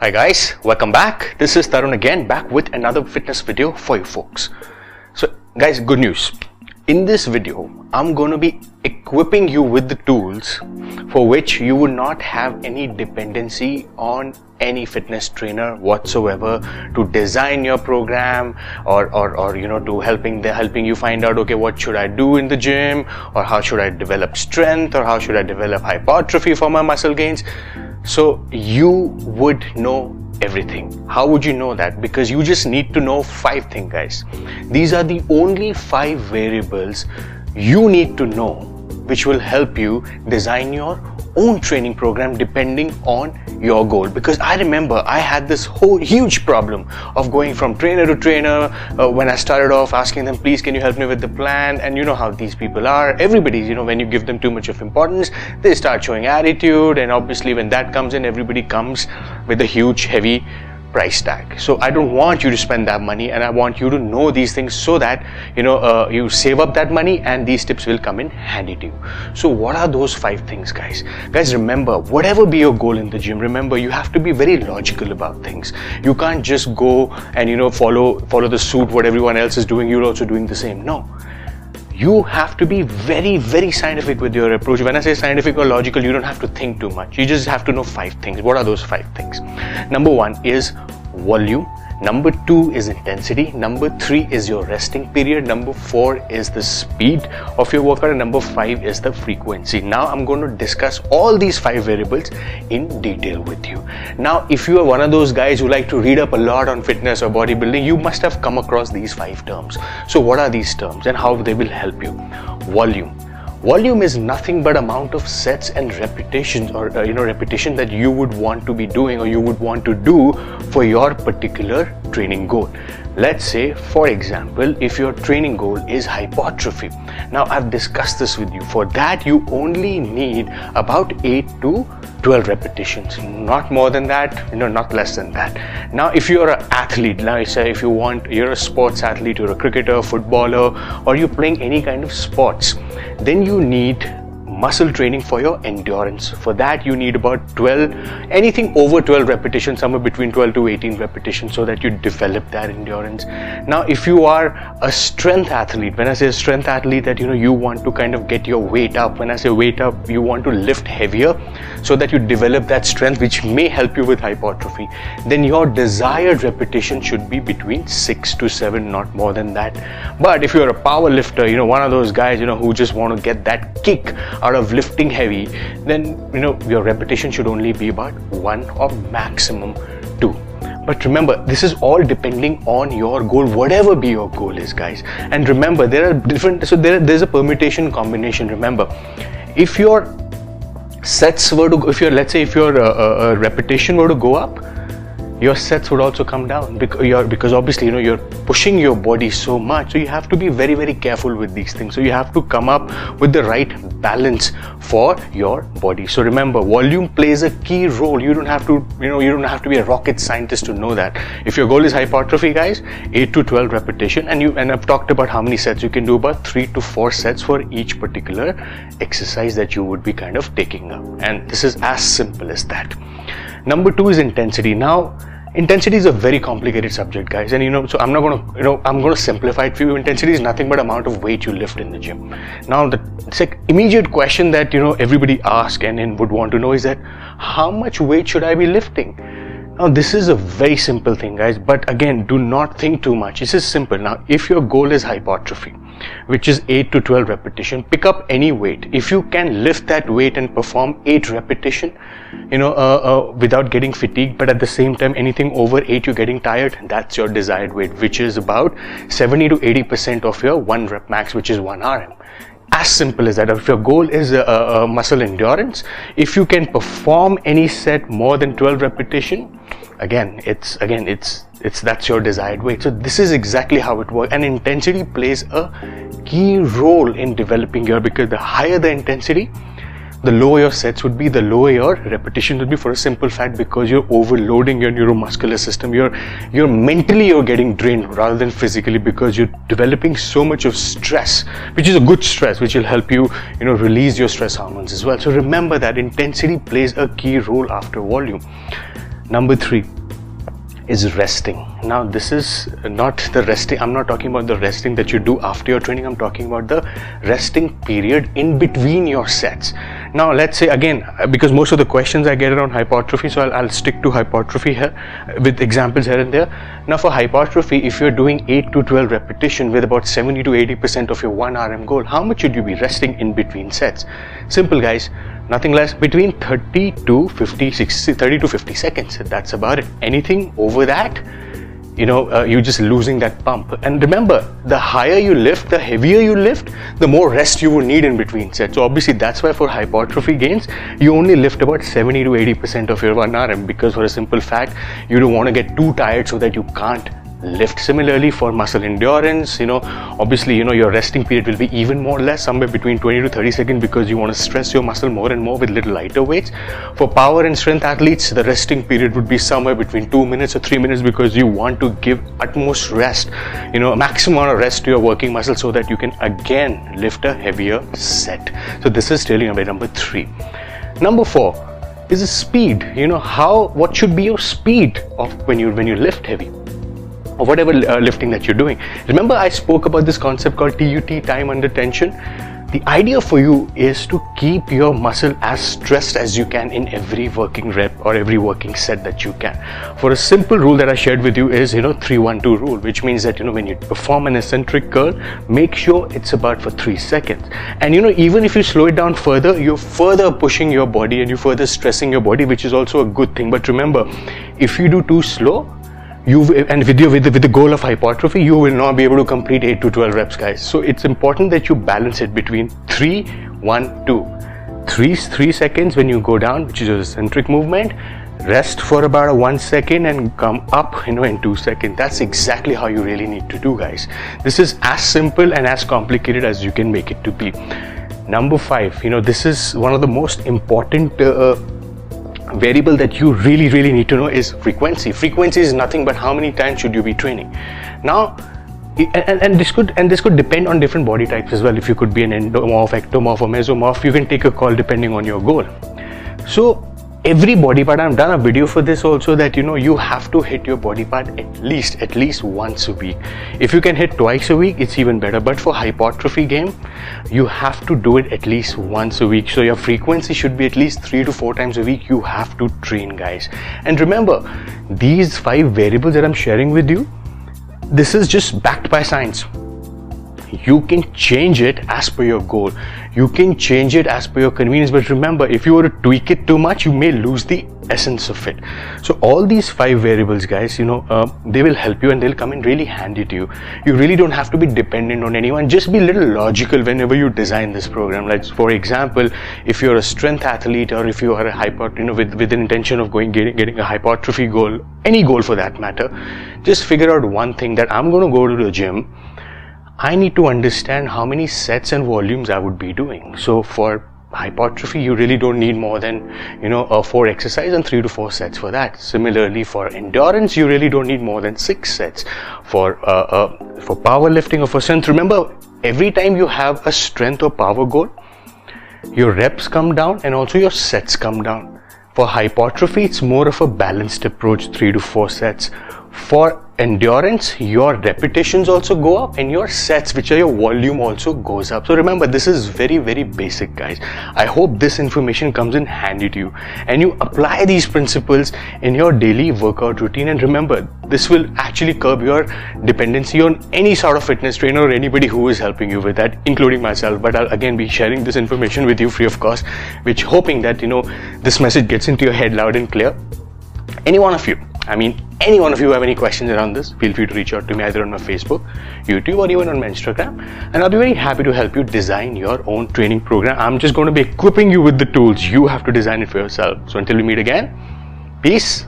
Hi guys, welcome back. This is Tarun again, back with another fitness video for you folks. So guys, good news. In this video, I'm going to be equipping you with the tools for which you would not have any dependency on any fitness trainer whatsoever to design your program or to helping you find out, okay, what should I do in the gym, or how should I develop strength, or how should I develop hypertrophy for my muscle gains. So you would know everything. How would you know that? Because you just need to know 5 things, guys. These are the only 5 variables you need to know, which will help you design your own training program depending on your goal. Because I remember I had this whole huge problem of going from trainer to trainer when I started off, asking them, please can you help me with the plan? And you know how these people are. Everybody, when you give them too much of importance, they start showing attitude, and obviously when that comes in, everybody comes with a huge heavy price tag. So I don't want you to spend that money, and I want you to know these things so that you save up that money and these tips will come in handy to you. So what are those 5 things, guys? Guys, remember, whatever be your goal in the gym, remember you have to be very logical about things. You can't just go and follow the suit what everyone else is doing. You're also doing the same. No. You have to be very, very scientific with your approach. When I say scientific or logical, you don't have to think too much. You just have to know 5 things. What are those 5 things? Number 1 is volume. Number 2 is intensity. Number 3 is your resting period. Number 4 is the speed of your workout. And number 5 is the frequency. Now I'm going to discuss all these 5 variables in detail with you. Now, if you are one of those guys who like to read up a lot on fitness or bodybuilding, you must have come across these 5 terms. So what are these terms and how they will help you? Volume. Volume is nothing but amount of sets and repetitions, or repetition that you would want to be doing or you would want to do for your particular training goal. Let's say, for example, if your training goal is hypertrophy. Now I've discussed this with you. For that, you only need about 8 to 12 repetitions, not more than that, not less than that. Now, if you're an athlete, now say if you're a sports athlete, you're a cricketer, footballer, or you're playing any kind of sports, then you need muscle training for your endurance. For that, you need about 12, anything over 12 repetitions, somewhere between 12 to 18 repetitions, so that you develop that endurance. Now, if you are a strength athlete, when I say strength athlete, that you want to kind of get your weight up. When I say weight up, you want to lift heavier so that you develop that strength, which may help you with hypertrophy. Then your desired repetition should be between 6 to 7, not more than that. But if you're a power lifter, one of those guys, who just want to get that kick out of lifting heavy, then your repetition should only be about 1 or maximum 2. But remember, this is all depending on your goal, whatever be your goal is, guys. And remember, there are different, so there's a permutation combination. Remember, if your sets were to, let's say if your repetition were to go up, your sets would also come down, because obviously you're pushing your body so much. So you have to be very, very careful with these things. So you have to come up with the right balance for your body. So remember, volume plays a key role. You don't have to be a rocket scientist to know that. If your goal is hypertrophy, guys, 8 to 12 repetition, and I've talked about how many sets you can do, about 3 to 4 sets for each particular exercise that you would be kind of taking up. And this is as simple as that. Number 2 is intensity. Now, intensity is a very complicated subject, guys, and so I'm not going to I'm going to simplify it for you. Intensity is nothing but amount of weight you lift in the gym. Now, the immediate question that everybody asks and would want to know is that how much weight should I be lifting? Now, this is a very simple thing, guys, but again, do not think too much. This is simple. Now, if your goal is hypertrophy, which is 8 to 12 repetition, pick up any weight. If you can lift that weight and perform 8 repetition, without getting fatigued, but at the same time, anything over 8 you're getting tired, that's your desired weight, which is about 70 to 80% of your 1 rep max, which is 1 RM. As simple as that. If your goal is muscle endurance, if you can perform any set more than 12 repetition, that's your desired weight. So this is exactly how it works. And intensity plays a key role in developing because the higher the intensity, the lower your sets would be, the lower your repetition would be, for a simple fact, because you're overloading your neuromuscular system. You're mentally getting drained rather than physically, because you're developing so much of stress, which is a good stress, which will help you release your stress hormones as well. So remember that intensity plays a key role after volume. Number 3 is resting. Now this is not the resting, I'm not talking about the resting that you do after your training, I'm talking about the resting period in between your sets. Now let's say again, because most of the questions I get around hypertrophy, so I'll stick to hypertrophy here with examples here and there. Now for hypertrophy, if you're doing 8 to 12 repetition with about 70 to 80% of your 1 RM goal, how much should you be resting in between sets? Simple guys, nothing less, between 30 to 50 seconds. That's about it. Anything over that, you're just losing that pump. And remember, the higher you lift, the heavier you lift, the more rest you will need in between sets. So obviously that's why for hypertrophy gains, you only lift about 70 to 80% of your 1 RM, because for a simple fact, you don't want to get too tired so that you can't lift. Similarly for muscle endurance, obviously your resting period will be even more less, somewhere between 20 to 30 seconds, because you want to stress your muscle more and more with little lighter weights. For power and strength athletes, the resting period would be somewhere between 2 minutes or 3 minutes, because you want to give utmost rest, a maximum amount of rest to your working muscle so that you can again lift a heavier set. So this is training number 3. Number 4 is the speed. What should be your speed of when you lift heavy, or whatever lifting that you're doing. Remember, I spoke about this concept called TUT, time under tension. The idea for you is to keep your muscle as stressed as you can in every working rep or every working set that you can. For a simple rule that I shared with you is 3-1-2 rule, which means that when you perform an eccentric curl, make sure it's about for 3 seconds. And even if you slow it down further, you're further pushing your body and you're further stressing your body, which is also a good thing. But remember, if you do too slow, with the goal of hypertrophy, you will not be able to complete 8 to 12 reps, guys. So it's important that you balance it between 3, 1, 2. 3 seconds when you go down, which is your eccentric movement. Rest for about 1 second and come up in 2 seconds. That's exactly how you really need to do, guys. This is as simple and as complicated as you can make it to be. Number 5, this is one of the most important variable that you really need to know is frequency. Frequency is nothing but how many times should you be training. Now, and this could depend on different body types as well. If you could be an endomorph, ectomorph, or mesomorph, you can take a call depending on your goal. So every body part, I've done a video for this also, that you have to hit your body part at least once a week. If you can hit twice a week, it's even better. But for hypertrophy game, you have to do it at least once a week. So your frequency should be at least 3 to 4 times a week. You have to train, guys. And remember, these 5 variables that I'm sharing with you, this is just backed by science. You can change it as per your goal. You can change it as per your convenience. But remember, if you were to tweak it too much, you may lose the essence of it. So all these 5 variables, guys, they will help you and they'll come in really handy to you. You really don't have to be dependent on anyone. Just be a little logical whenever you design this program. Like for example, if you're a strength athlete, or if you are a with an intention of getting a hypertrophy goal, any goal for that matter, just figure out one thing, that I'm going to go to the gym. I need to understand how many sets and volumes I would be doing. So for hypertrophy, you really don't need more than 4 exercises and 3 to 4 sets for that. Similarly, for endurance, you really don't need more than 6 sets. For powerlifting or for strength, remember, every time you have a strength or power goal, your reps come down and also your sets come down. For hypertrophy, it's more of a balanced approach, 3 to 4 sets. For endurance, your repetitions also go up and your sets, which are your volume, also goes up. So remember, this is very basic, guys. I hope this information comes in handy to you and you apply these principles in your daily workout routine. And remember, this will actually curb your dependency on any sort of fitness trainer or anybody who is helping you with that, including myself. But I'll again be sharing this information with you free of cost, which hoping that this message gets into your head loud and clear. Any one of you who have any questions around this, feel free to reach out to me either on my Facebook, YouTube, or even on my Instagram, and I'll be very happy to help you design your own training program. I'm just going to be equipping you with the tools. You have to design it for yourself. So until we meet again, peace.